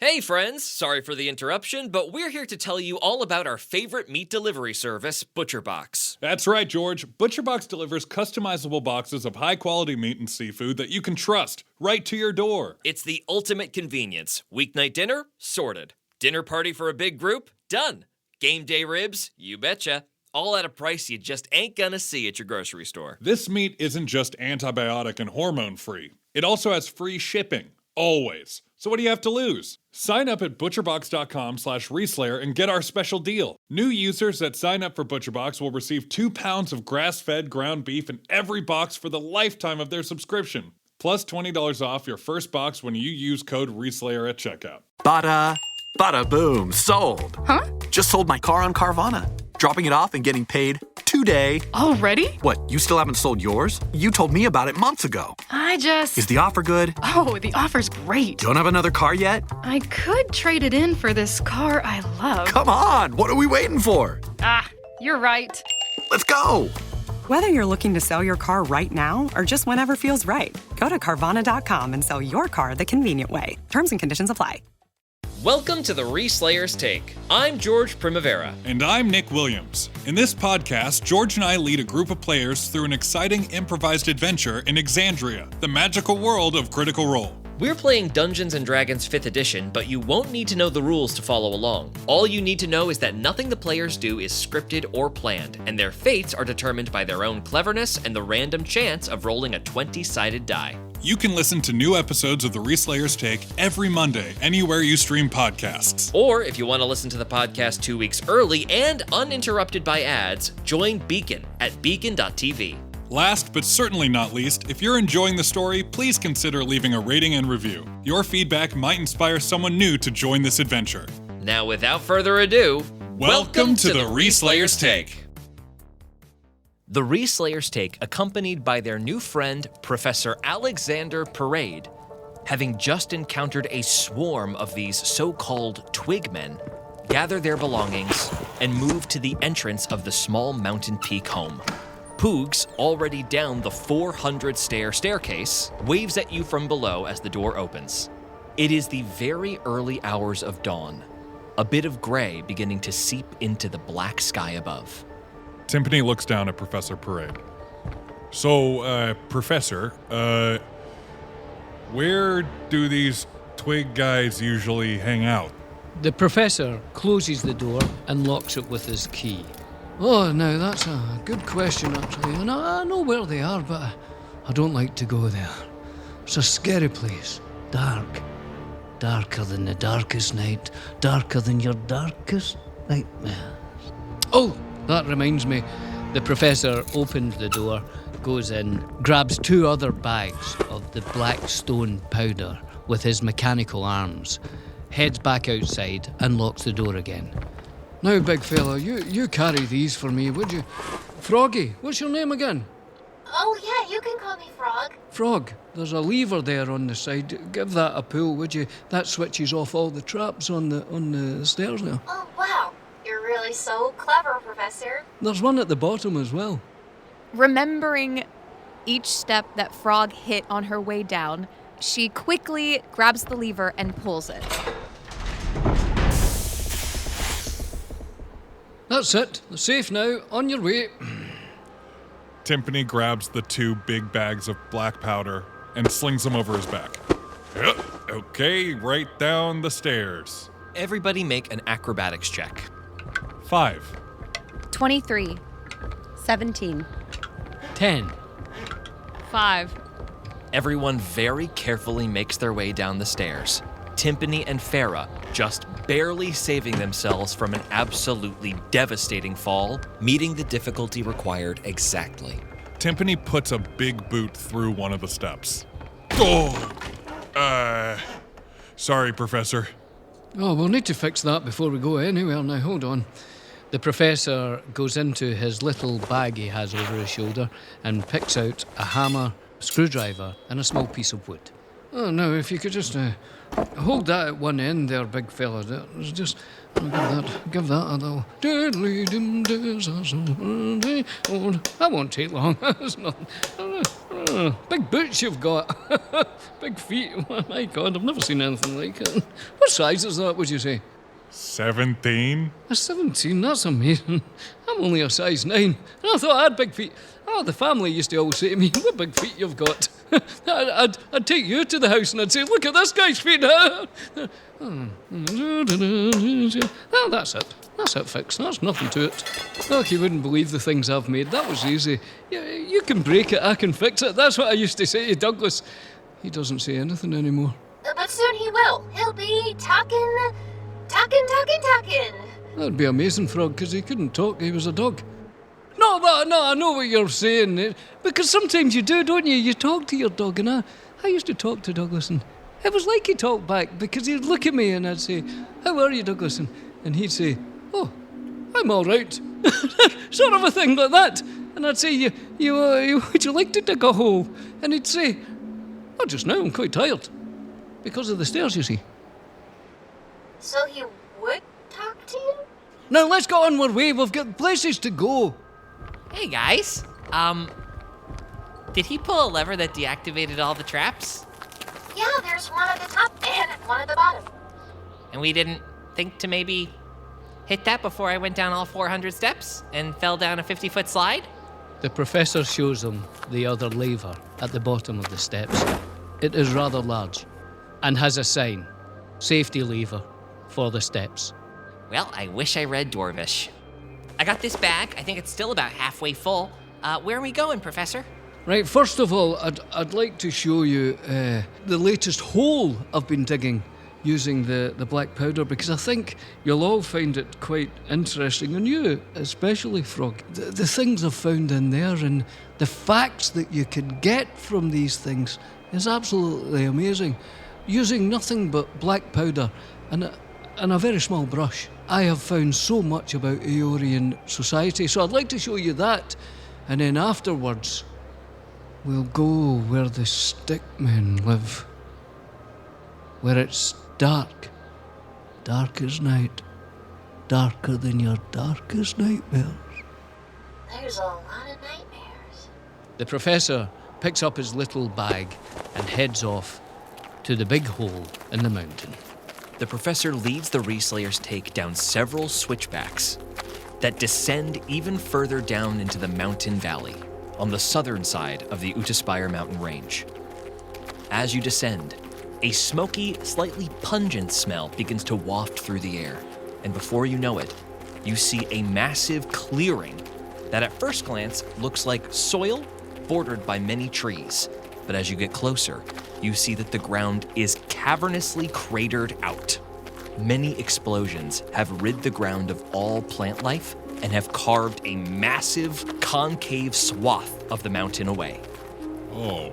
Hey friends, sorry for the interruption, but we're here to tell you all about our favorite meat delivery service, ButcherBox. That's right, George. ButcherBox delivers customizable boxes of high-quality meat and seafood that you can trust right to your door. It's the ultimate convenience. Weeknight dinner? Sorted. Dinner party for a big group? Done. Game day ribs? You betcha. All at a price you just ain't gonna see at your grocery store. This meat isn't just antibiotic and hormone-free. It also has free shipping. Always. So what do you have to lose? Sign up at butcherbox.com/reslayer and get our special deal. New users that sign up for ButcherBox will receive 2 pounds of grass-fed ground beef in every box for the lifetime of their subscription. Plus $20 off your first box when you use code RESLAYER at checkout. Bada boom, sold. Huh? Just sold my car on Carvana. Dropping it off and getting paid today. Already? What, you still haven't sold yours? You told me about it months ago. Is the offer good? Oh, the offer's great. Don't have another car yet? I could trade it in for this car I love. Come on, what are we waiting for? You're right. Let's go. Whether you're looking to sell your car right now or just whenever feels right, go to Carvana.com and sell your car the convenient way. Terms and conditions apply. Welcome to the Reslayer's Take. I'm George Primavera. And I'm Nick Williams. In this podcast, George and I lead a group of players through an exciting improvised adventure in Exandria, the magical world of Critical Role. We're playing Dungeons & Dragons 5th edition, but you won't need to know the rules to follow along. All you need to know is that nothing the players do is scripted or planned, and their fates are determined by their own cleverness and the random chance of rolling a 20-sided die. You can listen to new episodes of The Reslayer's Take every Monday, anywhere you stream podcasts. Or if you want to listen to the podcast 2 weeks early and uninterrupted by ads, join Beacon at beacon.tv. Last but certainly not least, if you're enjoying the story, please consider leaving a rating and review. Your feedback might inspire someone new to join this adventure. Now, without further ado, welcome to The Reslayer's Take. The Reslayer's Take, accompanied by their new friend, Professor Alexander Parade, having just encountered a swarm of these so-called Twigmen, gather their belongings and move to the entrance of the small mountain peak home. Poogs, already down the 400-stair staircase, waves at you from below as the door opens. It is the very early hours of dawn, a bit of gray beginning to seep into the black sky above. Timpani looks down at Professor Parade. So, Professor, where do these Twig guys usually hang out? The professor closes the door and locks it with his key. Oh, now that's a good question, actually. And I know where they are, but I don't like to go there. It's a scary place. Dark. Darker than the darkest night. Darker than your darkest nightmares. Oh, that reminds me. The professor opens the door, goes in, grabs 2 other bags of the black stone powder with his mechanical arms, heads back outside and locks the door again. Now, big fella, you carry these for me, would you? Froggy, what's your name again? Oh, yeah, you can call me Frog. Frog, there's a lever there on the side. Give that a pull, would you? That switches off all the traps on the stairs now. Oh, wow. You're really so clever, Professor. There's one at the bottom as well. Remembering each step that Frog hit on her way down, she quickly grabs the lever and pulls it. That's it. The safe now. On your way. Timpani grabs the 2 big bags of black powder and slings them over his back. Yep, okay, right down the stairs. Everybody make an acrobatics check. 5. 23. 17. 10. 5. Everyone very carefully makes their way down the stairs. Timpani and Farah just barely saving themselves from an absolutely devastating fall, meeting the difficulty required exactly. Timpani puts a big boot through one of the steps. Oh! Sorry, Professor. Oh, we'll need to fix that before we go anywhere. Now, hold on. The professor goes into his little bag he has over his shoulder and picks out a hammer, screwdriver, and a small piece of wood. Oh, now, if you could just hold that at one end there, big fella. Just give that a little... That won't take long. It's nothing. Oh, big boots you've got. Big feet. Oh, my God, I've never seen anything like it. What size is that, would you say? 17? A 17, that's amazing. I'm only a size 9. And I thought I had big feet. Oh, the family used to always say to me, what big feet you've got. I'd take you to the house and I'd say, look at this guy's feet. Oh, that's it. That's it fixed. That's nothing to it. Look, you wouldn't believe the things I've made. That was easy. You can break it, I can fix it. That's what I used to say to Douglas. He doesn't say anything anymore. But soon he will. He'll be talking. That'd be amazing, Frog, because he couldn't talk. He was a dog. No, I know what you're saying. Because sometimes you do, don't you? You talk to your dog, and I used to talk to Douglas, and it was like he talked back, because he'd look at me and I'd say, how are you, Douglas? And he'd say, oh, I'm all right. Sort of a thing like that. And I'd say, would you like to dig a hole? And he'd say, oh, just now I'm quite tired. Because of the stairs, you see. So he would talk to you? Now let's get on our way. We've got places to go. Hey guys, did he pull a lever that deactivated all the traps? Yeah, there's one at the top and one at the bottom. And we didn't think to maybe hit that before I went down all 400 steps and fell down a 50-foot slide? The professor shows them the other lever at the bottom of the steps. It is rather large and has a sign, safety lever for the steps. Well, I wish I read Dwarvish. I got this bag. I think it's still about halfway full. Where are we going, Professor? Right, first of all, I'd like to show you the latest hole I've been digging using the black powder, because I think you'll all find it quite interesting, and you especially, Frog. The things I've found in there and the facts that you can get from these things is absolutely amazing. Using nothing but black powder and a very small brush, I have found so much about Eorian society, so I'd like to show you that, and then afterwards we'll go where the stickmen live, where it's dark as night, darker than your darkest nightmares. There's a lot of nightmares. The professor picks up his little bag and heads off to the big hole in the mountain. The professor leads the Reslayer's take down several switchbacks that descend even further down into the mountain valley on the southern side of the Utaspire mountain range. As you descend, a smoky, slightly pungent smell begins to waft through the air, and before you know it, you see a massive clearing that at first glance looks like soil bordered by many trees. But as you get closer, you see that the ground is cavernously cratered out. Many explosions have rid the ground of all plant life and have carved a massive concave swath of the mountain away. Oh,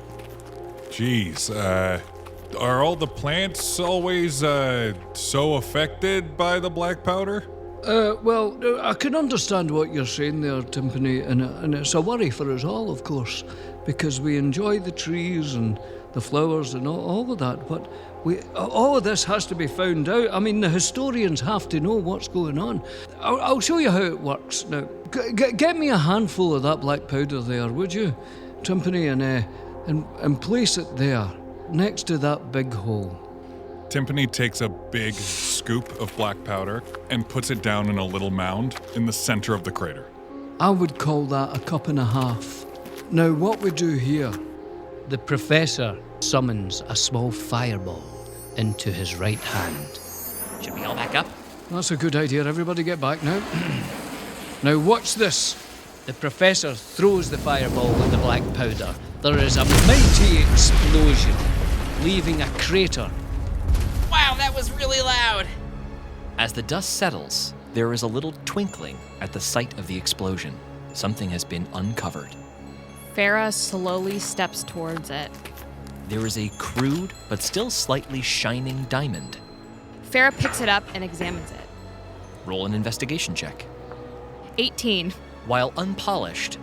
geez. Are all the plants always so affected by the black powder? Well, I can understand what you're saying there, Timpani, and it's a worry for us all, of course, because we enjoy the trees and the flowers and all of that, but all of this has to be found out. I mean, the historians have to know what's going on. I'll show you how it works. Now, get me a handful of that black powder there, would you, Timpani, and place it there, next to that big hole. Timpani takes a big scoop of black powder and puts it down in a little mound in the center of the crater. I would call that a cup and a half. Now, what we do here, the professor summons a small fireball into his right hand. Should we all back up? That's a good idea. Everybody get back now. Now, watch this. The professor throws the fireball with the black powder. There is a mighty explosion, leaving a crater. Wow, that was really loud! As the dust settles, there is a little twinkling at the site of the explosion. Something has been uncovered. Farah slowly steps towards it. There is a crude but still slightly shining diamond. Farah picks it up and examines it. Roll an investigation check. 18. While unpolished,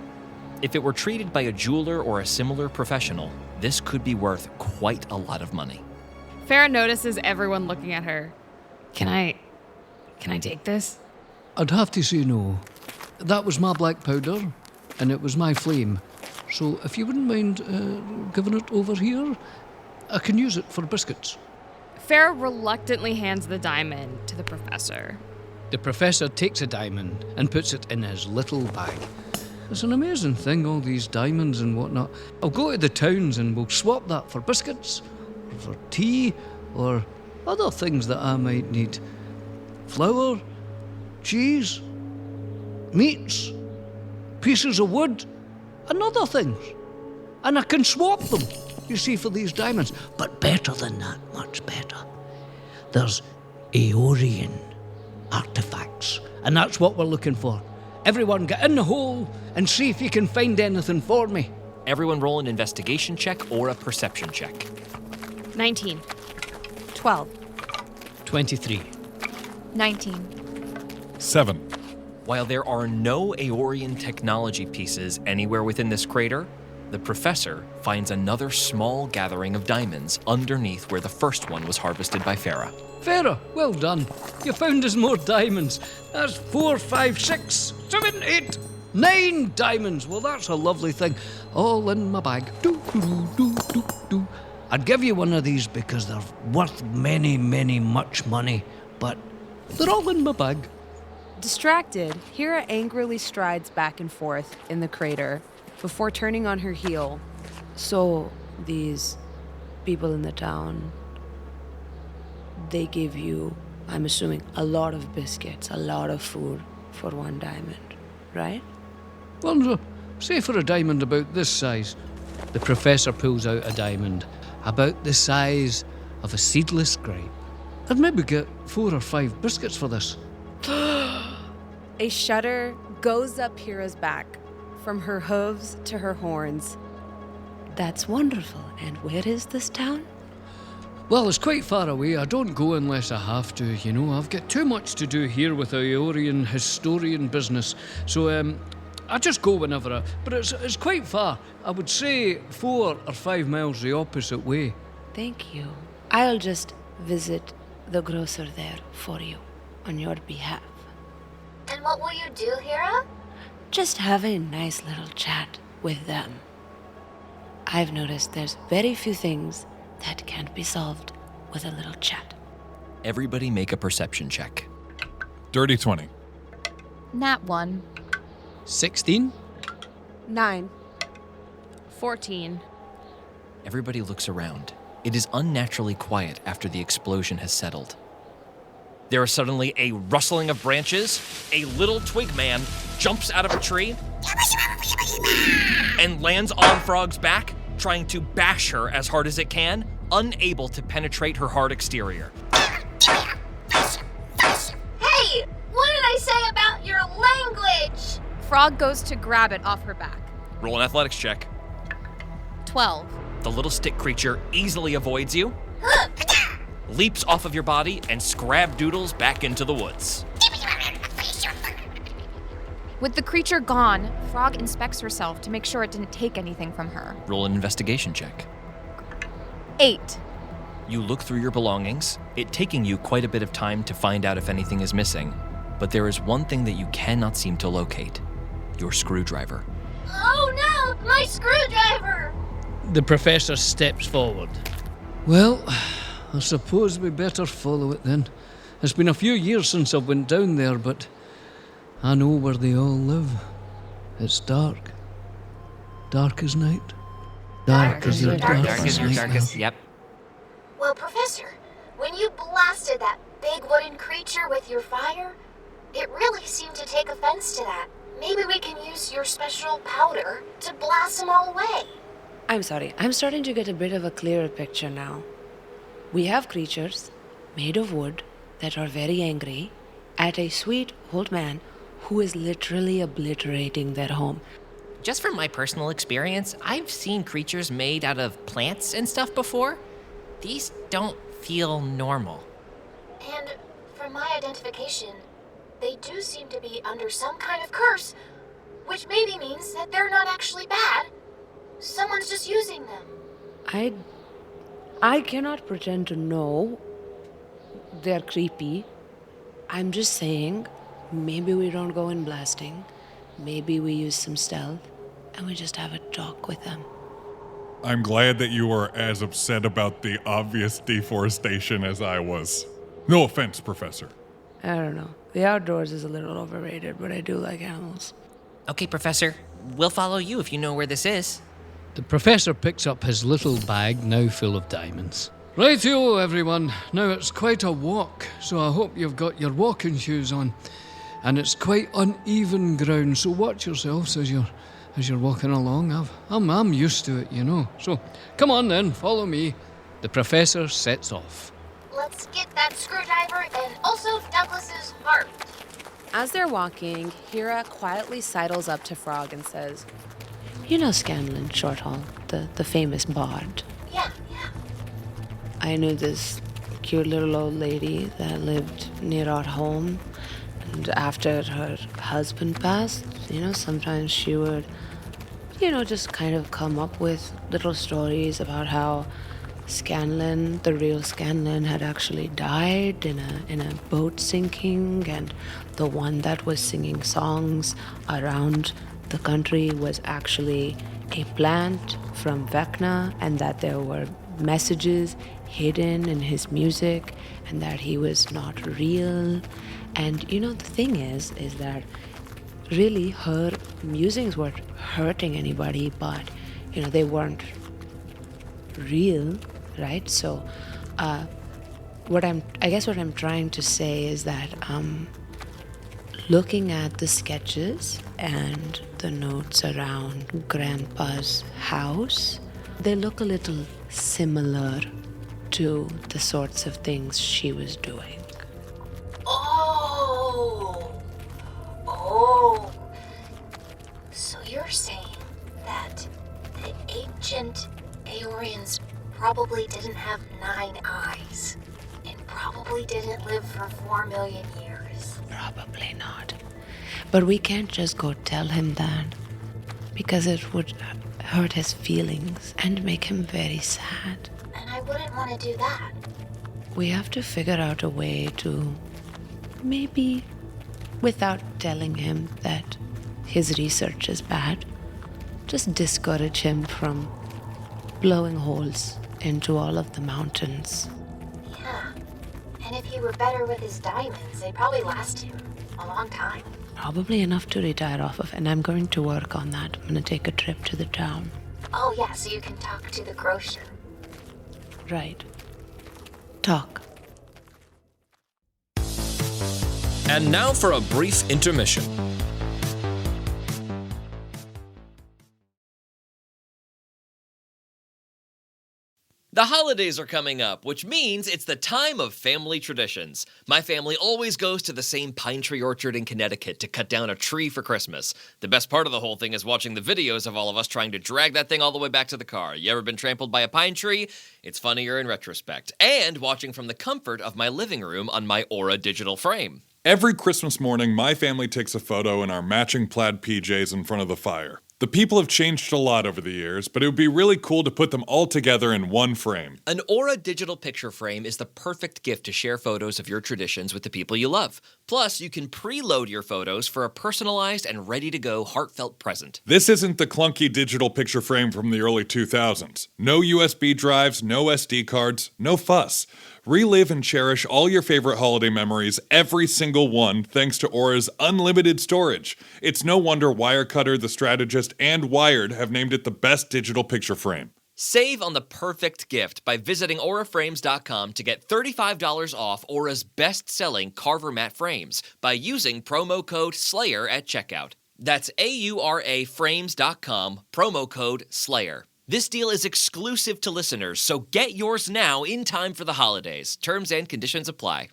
if it were treated by a jeweler or a similar professional, this could be worth quite a lot of money. Farah notices everyone looking at her. Can I take this? I'd have to say no. That was my black powder, and it was my flame. so if you wouldn't mind giving it over here, I can use it for biscuits. Farah reluctantly hands the diamond to the professor. The professor takes a diamond and puts it in his little bag. It's an amazing thing, all these diamonds and whatnot. I'll go to the towns and we'll swap that for biscuits, or for tea, or other things that I might need. Flour, cheese, meats, pieces of wood, and other things. And I can swap them, you see, for these diamonds. But better than that, much better. There's Aeorian artifacts, and that's what we're looking for. Everyone get in the hole and see if you can find anything for me. Everyone roll an investigation check or a perception check. 19. 12. 23. 19. 7. While there are no Aeorian technology pieces anywhere within this crater, the professor finds another small gathering of diamonds underneath where the first one was harvested by Farah. Farah, well done. You found us more diamonds. That's 4, 5, 6, 7, 8, 9 diamonds. Well, that's a lovely thing. All in my bag. Do. I'd give you one of these because they're worth much money, but they're all in my bag. Distracted, Hira angrily strides back and forth in the crater before turning on her heel. So, these people in the town, they give you, I'm assuming, a lot of biscuits, a lot of food for 1 diamond, right? Well, say for a diamond about this size. The professor pulls out a diamond about the size of a seedless grape. I'd maybe get 4 or 5 biscuits for this. A shudder goes up Hira's back, from her hooves to her horns. That's wonderful. And where is this town? Well, it's quite far away. I don't go unless I have to, you know. I've got too much to do here with Aeorian historian business. So, I just go whenever but it's quite far. I would say 4 or 5 miles the opposite way. Thank you. I'll just visit the grocer there for you, on your behalf. And what will you do, Hira? Just have a nice little chat with them. I've noticed there's very few things that can't be solved with a little chat. Everybody make a perception check. Dirty 20. Nat 1. 16? 9. 14. Everybody looks around. It is unnaturally quiet after the explosion has settled. There is suddenly a rustling of branches. A little twig man jumps out of a tree and lands on Frog's back, trying to bash her as hard as it can, unable to penetrate her hard exterior. Hey! What did I say about your language? Frog goes to grab it off her back. Roll an athletics check. 12. The little stick creature easily avoids you, leaps off of your body, and scrab-doodles back into the woods. With the creature gone, Frog inspects herself to make sure it didn't take anything from her. Roll an investigation check. 8. You look through your belongings, it taking you quite a bit of time to find out if anything is missing, but there is one thing that you cannot seem to locate: your screwdriver. Oh no, my screwdriver! The professor steps forward. Well, I suppose we better follow it then. It's been a few years since I went down there, but I know where they all live. It's dark. Dark as night. Dark as your darkest night. Yep. Well, Professor, when you blasted that big wooden creature with your fire, it really seemed to take offense to that. Maybe we can use your special powder to blast them all away. I'm sorry. I'm starting to get a bit of a clearer picture now. We have creatures made of wood that are very angry at a sweet old man who is literally obliterating their home. Just from my personal experience, I've seen creatures made out of plants and stuff before. These don't feel normal. And from my identification, they do seem to be under some kind of curse, which maybe means that they're not actually bad. Someone's just using them. I cannot pretend to know they're creepy. I'm just saying, maybe we don't go in blasting. Maybe we use some stealth. and we just have a talk with them. I'm glad that you are as upset about the obvious deforestation as I was. No offense, Professor. I don't know. The outdoors is a little overrated, but I do like animals. Okay, Professor. We'll follow you if you know where this is. The professor picks up his little bag, now full of diamonds. Rightio, everyone. Now it's quite a walk, so I hope you've got your walking shoes on. And it's quite uneven ground, so watch yourselves as you're walking along. I'm used to it, you know. So come on then, follow me. The professor sets off. Let's get that screwdriver and also Douglas's heart. As they're walking, Hira quietly sidles up to Frog and says, "You know Scanlan Shorthall, the famous bard?" Yeah. I knew this cute little old lady that lived near our home. And after her husband passed, sometimes she would, just kind of come up with little stories about how Scanlan, the real Scanlan, had actually died in a boat sinking, and the one that was singing songs around the country was actually a plant from Vecna, and that there were messages hidden in his music, and that he was not real. And the thing is that really her musings weren't hurting anybody, but they weren't real, right? So what I'm trying to say is that looking at the sketches and the notes around Grandpa's house, they look a little similar to the sorts of things she was doing. Oh. So you're saying that the ancient Aorians probably didn't have 9 eyes and probably didn't live for 4 million years? Probably not. But we can't just go tell him that, because it would hurt his feelings and make him very sad. And I wouldn't want to do that. We have to figure out a way to, maybe without telling him that his research is bad, just discourage him from blowing holes into all of the mountains. Yeah. And if he were better with his diamonds, they'd probably last him a long time. Probably enough to retire off of, and I'm going to work on that. I'm going to take a trip to the town. Oh, yeah, so you can talk to the grocer. Right. Talk. And now for a brief intermission. The holidays are coming up, which means it's the time of family traditions. My family always goes to the same pine tree orchard in Connecticut to cut down a tree for Christmas. The best part of the whole thing is watching the videos of all of us trying to drag that thing all the way back to the car. You ever been trampled by a pine tree? It's funnier in retrospect. And watching from the comfort of my living room on my Aura digital frame. Every Christmas morning, my family takes a photo in our matching plaid PJs in front of the fire. The people have changed a lot over the years, but it would be really cool to put them all together in one frame. An Aura digital picture frame is the perfect gift to share photos of your traditions with the people you love. Plus, you can preload your photos for a personalized and ready-to-go heartfelt present. This isn't the clunky digital picture frame from the early 2000s. No USB drives, no SD cards, no fuss. Relive and cherish all your favorite holiday memories, every single one, thanks to Aura's unlimited storage. It's no wonder Wirecutter, The Strategist, and Wired have named it the best digital picture frame. Save on the perfect gift by visiting auraframes.com to get $35 off Aura's best-selling Carver matte frames by using promo code SLAYER at checkout. That's auraframes.com, promo code SLAYER. This deal is exclusive to listeners, so get yours now in time for the holidays. Terms and conditions apply.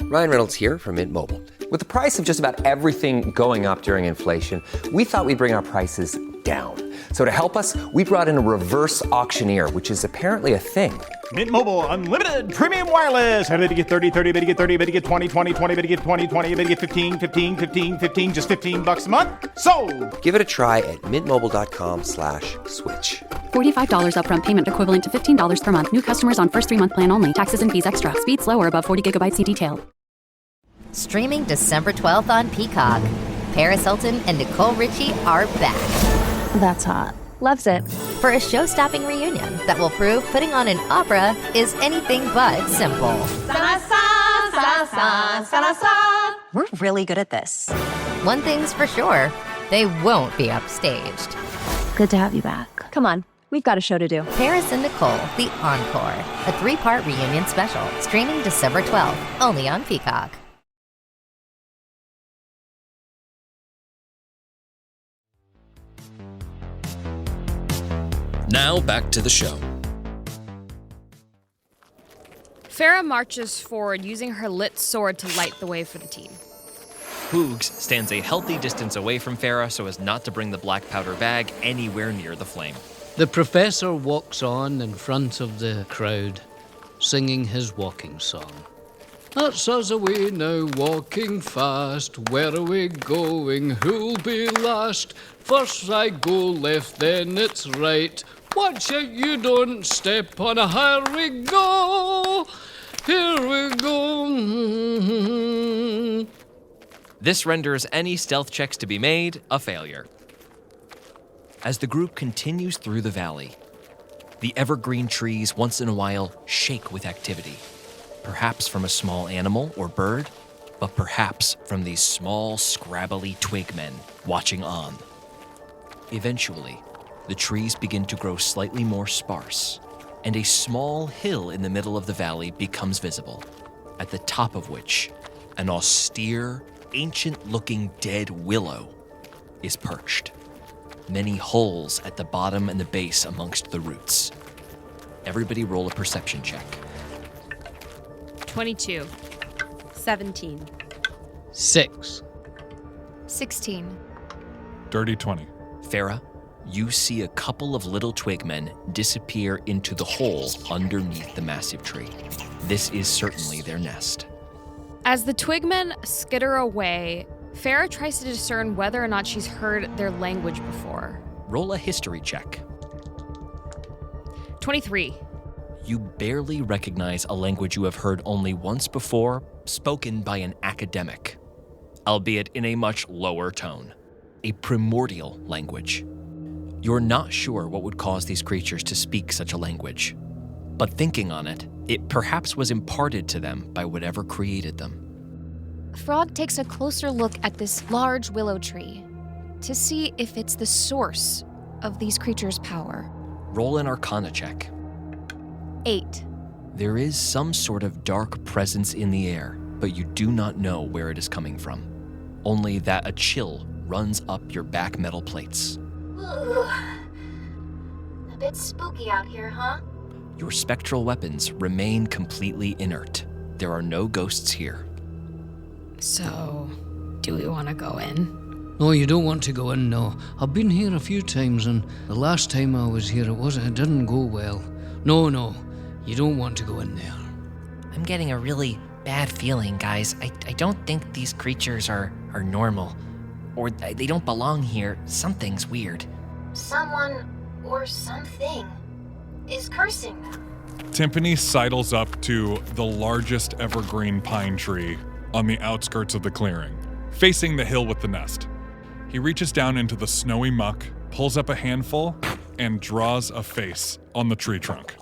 Ryan Reynolds here from Mint Mobile. With the price of just about everything going up during inflation, we thought we'd bring our prices down. So to help us, we brought in a reverse auctioneer, which is apparently a thing. Mint Mobile Unlimited Premium Wireless. How to get 30, 30, bit to get 30, bit to get 20, 20, 20, bit to get 20, 20, bit to get 15, 15, 15, 15, just $15 a month? Sold! Give it a try at mintmobile.com/switch. $45 upfront payment equivalent to $15 per month. New customers on first 3-month plan only. Taxes and fees extra. Speed slower above 40 gigabytes. See detail. Streaming December 12th on Peacock. Paris Hilton and Nicole Richie are back. That's hot. Loves it. For a show-stopping reunion that will prove putting on an opera is anything but simple. We're really good at this. One thing's for sure, they won't be upstaged. Good to have you back. Come on, we've got a show to do. Paris and Nicole, The Encore, a 3-part reunion special, streaming December 12th, only on Peacock. Now back to the show. Farah marches forward using her lit sword to light the way for the team. Hoogs stands a healthy distance away from Farah so as not to bring the black powder bag anywhere near the flame. The professor walks on in front of the crowd, singing his walking song. That's us away now, walking fast. Where are we going? Who'll be last? First I go left, then it's right. Watch it, you don't step on a. Here we go. Here we go. This renders any stealth checks to be made a failure. As the group continues through the valley, the evergreen trees once in a while shake with activity. Perhaps from a small animal or bird, but perhaps from these small, scrabbly Twigmen watching on. Eventually, the trees begin to grow slightly more sparse, and a small hill in the middle of the valley becomes visible, at the top of which an austere, ancient-looking dead willow is perched. Many holes at the bottom and the base amongst the roots. Everybody roll a perception check. 22. 17. 6. 16. Dirty 20. Farah, you see a couple of little Twigmen disappear into the hole underneath the massive tree. This is certainly their nest. As the Twigmen skitter away, Farah tries to discern whether or not she's heard their language before. Roll a history check. 23. You barely recognize a language you have heard only once before, spoken by an academic, albeit in a much lower tone. A primordial language. You're not sure what would cause these creatures to speak such a language, but thinking on it, it perhaps was imparted to them by whatever created them. Frog takes a closer look at this large willow tree to see if it's the source of these creatures' power. Roll an Arcana check. 8. There is some sort of dark presence in the air, but you do not know where it is coming from. Only that a chill runs up your back metal plates. Ooh. A bit spooky out here, huh? Your spectral weapons remain completely inert. There are no ghosts here. So, do we want to go in? No, you don't want to go in, no. I've been here a few times, and the last time I was here, it didn't go well. No, you don't want to go in there. I'm getting a really bad feeling, guys. I don't think these creatures are normal. Or they don't belong here. Something's weird. Someone or something is cursing them. Timpani sidles up to the largest evergreen pine tree on the outskirts of the clearing, facing the hill with the nest. He reaches down into the snowy muck, pulls up a handful, and draws a face on the tree trunk,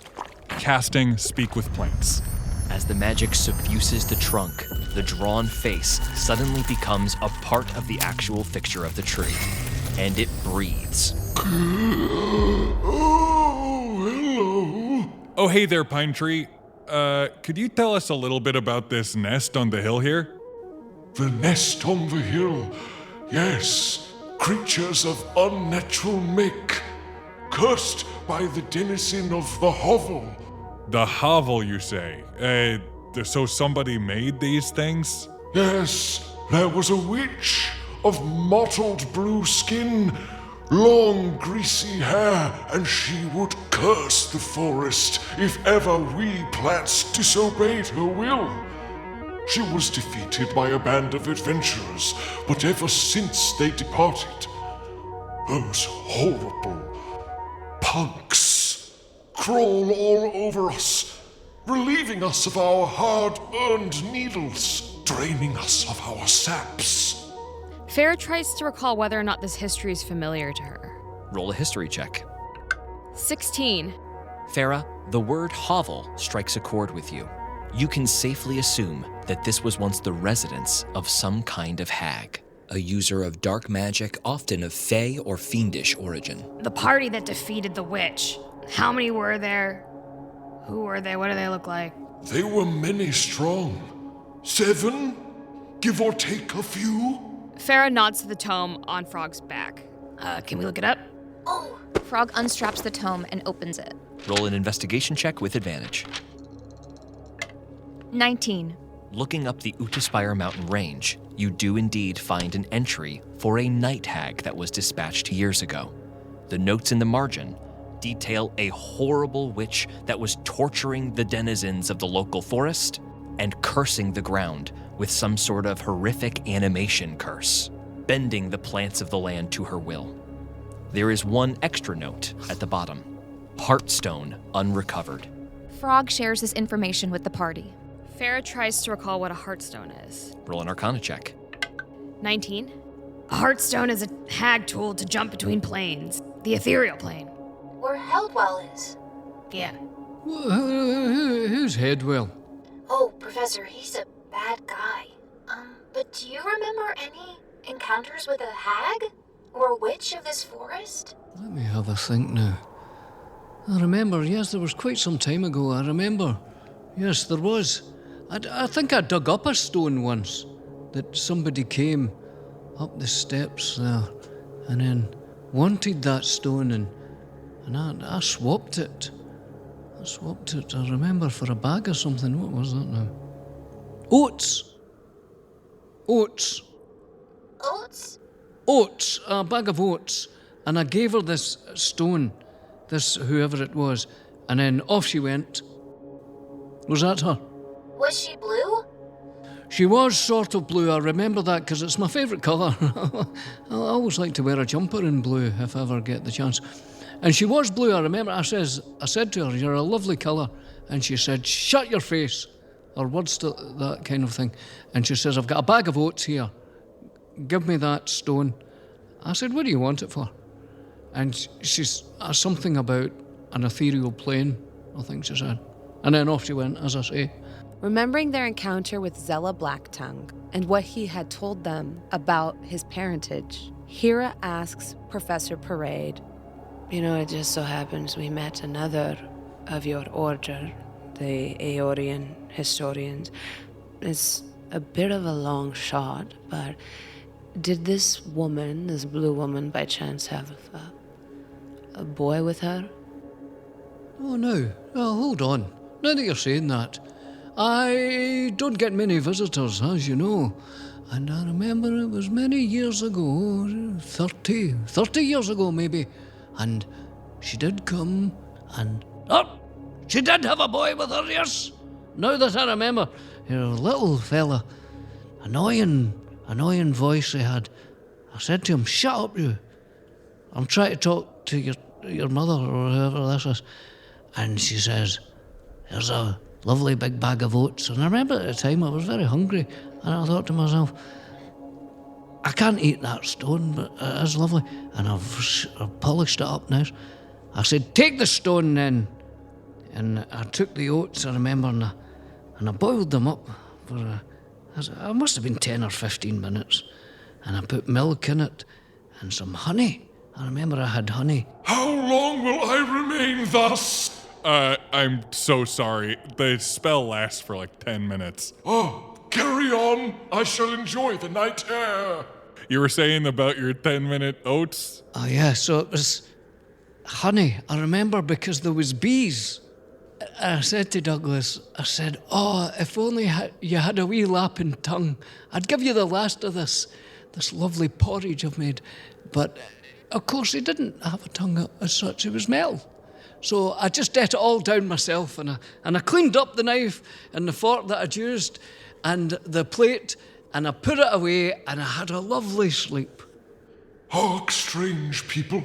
casting Speak with Plants. As the magic suffuses the trunk, the drawn face suddenly becomes a part of the actual fixture of the tree, and it breathes. Oh, hey there, Pine Tree. Could you tell us a little bit about this nest on the hill here? The nest on the hill. Yes, creatures of unnatural make, cursed by the denizen of the hovel. The hovel, you say? So somebody made these things? Yes, there was a witch of mottled blue skin, long greasy hair, and she would curse the forest if ever we plants disobeyed her will. She was defeated by a band of adventurers, but ever since they departed, those horrible punks crawl all over us, relieving us of our hard-earned needles, draining us of our saps. Farah tries to recall whether or not this history is familiar to her. Roll a history check. 16. Farah, the word hovel strikes a chord with you. You can safely assume that this was once the residence of some kind of hag, a user of dark magic, often of fey or fiendish origin. The party that defeated the witch. How many were there? Who were they? What do they look like? They were many strong. 7, give or take a few. Farah nods to the tome on Frog's back. Can we look it up? Oh. Frog unstraps the tome and opens it. Roll an investigation check with advantage. 19. Looking up the Utaspire mountain range, you do indeed find an entry for a night hag that was dispatched years ago. The notes in the margin detail a horrible witch that was torturing the denizens of the local forest and cursing the ground with some sort of horrific animation curse, bending the plants of the land to her will. There is one extra note at the bottom. Heartstone unrecovered. Frog shares this information with the party. Farah tries to recall what a heartstone is. Roll an Arcana check. 19. A heartstone is a hag tool to jump between planes. The ethereal plane. Where Heldwell is. Yeah. Who's Headwell? Oh, Professor, he's a bad guy. But do you remember any encounters with a hag? Or witch of this forest? Let me have a think now. I remember, yes, there was quite some time ago, I remember. Yes, there was. I think I dug up a stone once, that somebody came up the steps there, and then wanted that stone, and I swapped it. I remember, for a bag or something. What was that now? Oats, a bag of oats. And I gave her this stone, this whoever it was, and then off she went. Was that her? Was she blue? She was sort of blue. I remember that because it's my favourite colour. I always like to wear a jumper in blue if I ever get the chance. And she was blue, I remember. I said to her, "You're a lovely colour." And she said, "Shut your face," or words to that kind of thing. And she says, "I've got a bag of oats here. Give me that stone." I said, "What do you want it for?" And she's something about an ethereal plane, I think she said. And then off she went, as I say. Remembering their encounter with Zella Blacktongue and what he had told them about his parentage, Hira asks Professor Parade, It just so happens we met another of your order, the Aeorian historians. It's a bit of a long shot, but did this blue woman, by chance have a boy with her? Oh, no. Well, hold on. Now that you're saying that, I don't get many visitors, as you know. And I remember it was many years ago, 30 years ago maybe. And she did come and... Oh! She did have a boy with her, yes! Now that I remember, you're a little fella. Annoying voice he had. I said to him, "Shut up, you. I'm trying to talk to your mother," or whoever this is. And she says, "Here's a lovely big bag of oats." And I remember at the time I was very hungry, and I thought to myself, I can't eat that stone, but it is lovely. And I've polished it up now. I said, "Take the stone then." And I took the oats, I remember, and I boiled them up for it must have been 10 or 15 minutes. And I put milk in it and some honey. I remember I had honey. How long will I remain thus? I'm so sorry. The spell lasts for like 10 minutes. Oh, carry on. I shall enjoy the night air. You were saying about your 10-minute oats? Oh, yeah, so it was honey. I remember because there was bees. I said to Douglas, I said, "Oh, if only you had a wee lapping tongue, I'd give you the last of this lovely porridge I've made." But, of course, he didn't have a tongue as such. It was metal. So I just ate it all down myself, and I cleaned up the knife and the fork that I'd used and the plate, and I put it away, and I had a lovely sleep. Hark, strange people.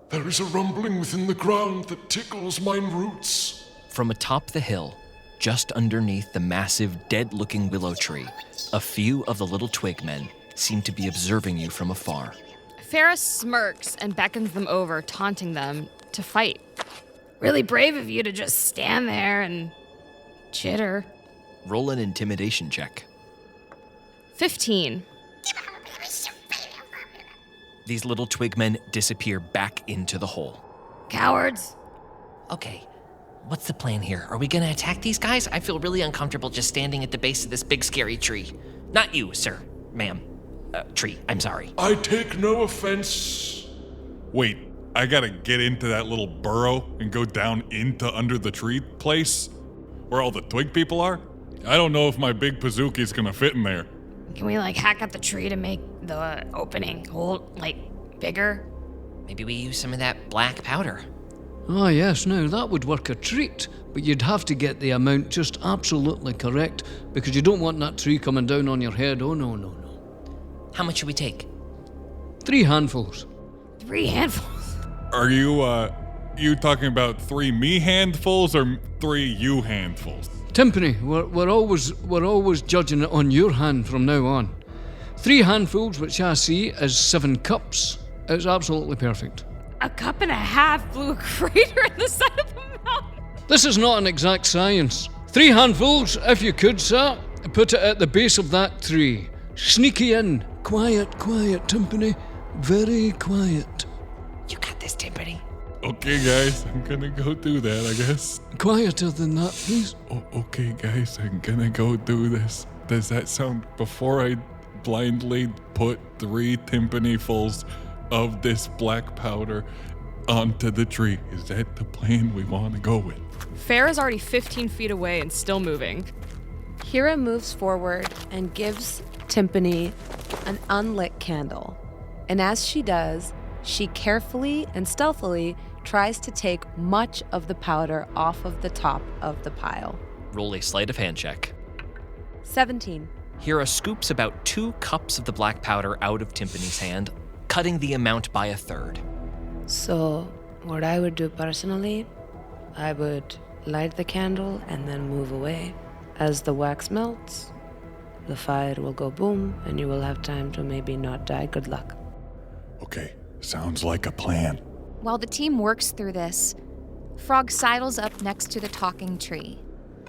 There is a rumbling within the ground that tickles mine roots. From atop the hill, just underneath the massive, dead-looking willow tree, a few of the little Twigmen seem to be observing you from afar. Farah smirks and beckons them over, taunting them to fight. Really brave of you to just stand there and chitter. Roll an intimidation check. 15. These little Twigmen disappear back into the hole. Cowards. Okay, what's the plan here? Are we gonna attack these guys? I feel really uncomfortable just standing at the base of this big scary tree. Not you, sir, ma'am. Tree, I'm sorry. I take no offense. Wait, I gotta get into that little burrow and go down into under the tree place where all the twig people are? I don't know if my big bazooki's gonna fit in there. Can we, hack up the tree to make the opening hole, bigger? Maybe we use some of that black powder. Ah, yes, now that would work a treat, but you'd have to get the amount just absolutely correct, because you don't want that tree coming down on your head. Oh, no, no, no. How much should we take? 3 handfuls. 3 handfuls? Are you talking about 3 me handfuls or 3 you handfuls? Timpani, we're always judging it on your hand from now on. 3 handfuls, which I see as 7 cups. It's absolutely perfect. A cup and a half blew a crater in the side of the mountain. This is not an exact science. 3 handfuls, if you could, sir. Put it at the base of that tree. Sneaky in. Quiet, Timpani. Very quiet. You got this, Timpani. Okay, guys, I'm gonna go do that, I guess. Quieter than that, please. Oh, okay, guys, I'm gonna go do this. Does that sound... Before I blindly put 3 timpanifuls of this black powder onto the tree, is that the plan we want to go with? Farah's already 15 feet away and still moving. Hira moves forward and gives Timpani an unlit candle. And as she does, she carefully and stealthily tries to take much of the powder off of the top of the pile. Roll a sleight of hand check. 17. Hira scoops about 2 cups of the black powder out of Timpani's hand, cutting the amount by 1/3. So, what I would do personally, I would light the candle and then move away. As the wax melts, the fire will go boom, and you will have time to maybe not die. Good luck. Okay, sounds like a plan. While the team works through this, Frog sidles up next to the talking tree.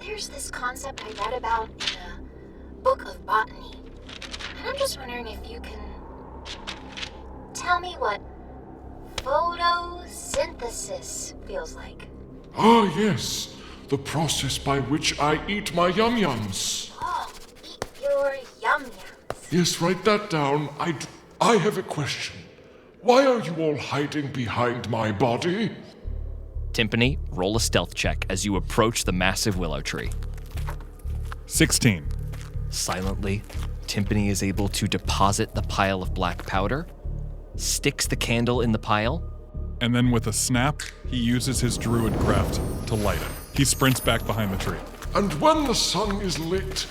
There's this concept I read about in a book of botany. And I'm just wondering if you can tell me what photosynthesis feels like. Ah, yes. The process by which I eat my yum-yums. Oh, eat your yum-yums. Yes, write that down. I have a question. Why are you all hiding behind my body? Timpani, roll a stealth check as you approach the massive willow tree. 16. Silently, Timpani is able to deposit the pile of black powder, sticks the candle in the pile, and then with a snap, he uses his druid craft to light it. He sprints back behind the tree. And when the sun is lit,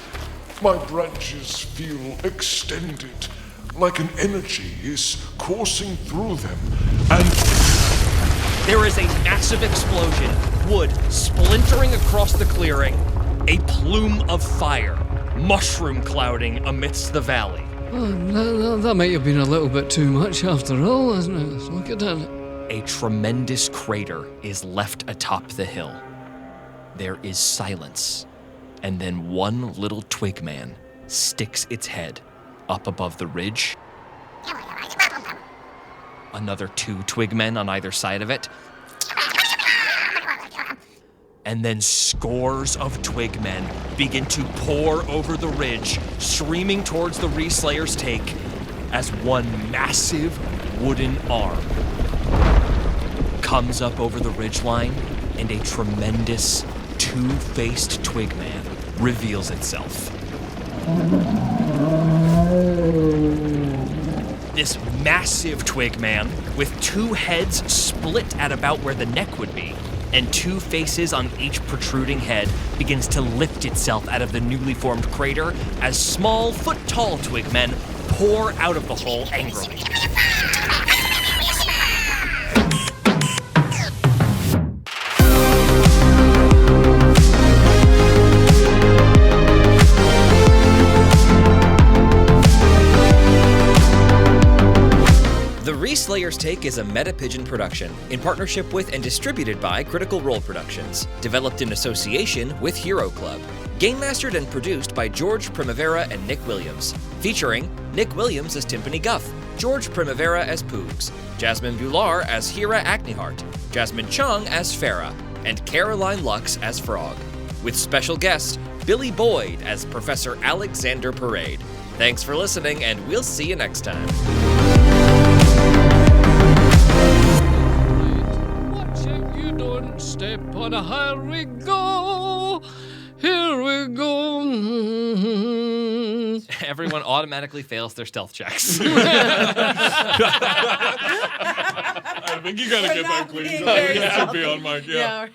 my branches feel extended, like an energy is coursing through them, and... There is a massive explosion, wood splintering across the clearing, a plume of fire, mushroom clouding amidst the valley. That might have been a little bit too much after all, isn't it? Let's look at that. A tremendous crater is left atop the hill. There is silence, and then one little Twigman sticks its head up above the ridge. Another 2 Twigmen on either side of it. And then scores of Twigmen begin to pour over the ridge, streaming towards the Reslayer's take as one massive wooden arm comes up over the ridgeline, and a tremendous 2-faced Twigman reveals itself. This massive Twigman, with 2 heads split at about where the neck would be, and 2 faces on each protruding head, begins to lift itself out of the newly formed crater as small, foot-tall Twigmen pour out of the hole angrily. The Reslayer's Take is a Metapigeon production in partnership with and distributed by Critical Role Productions, developed in association with Hero Club. Game mastered and produced by George Primavera and Nick Williams, featuring Nick Williams as Timpani Guff, George Primavera as Poogs, Jasmine Bhullar as Hira Acneheart, Jasmine Chiong as Farah, and Caroline Lux as Frog, with special guest Billy Boyd as Professor Alexander Parade. Thanks for listening, and we'll see you next time. Watch out you don't step on a high. We go. Here we go. Everyone automatically fails their stealth checks. I think you gotta get that clean. You should be on mic, yeah.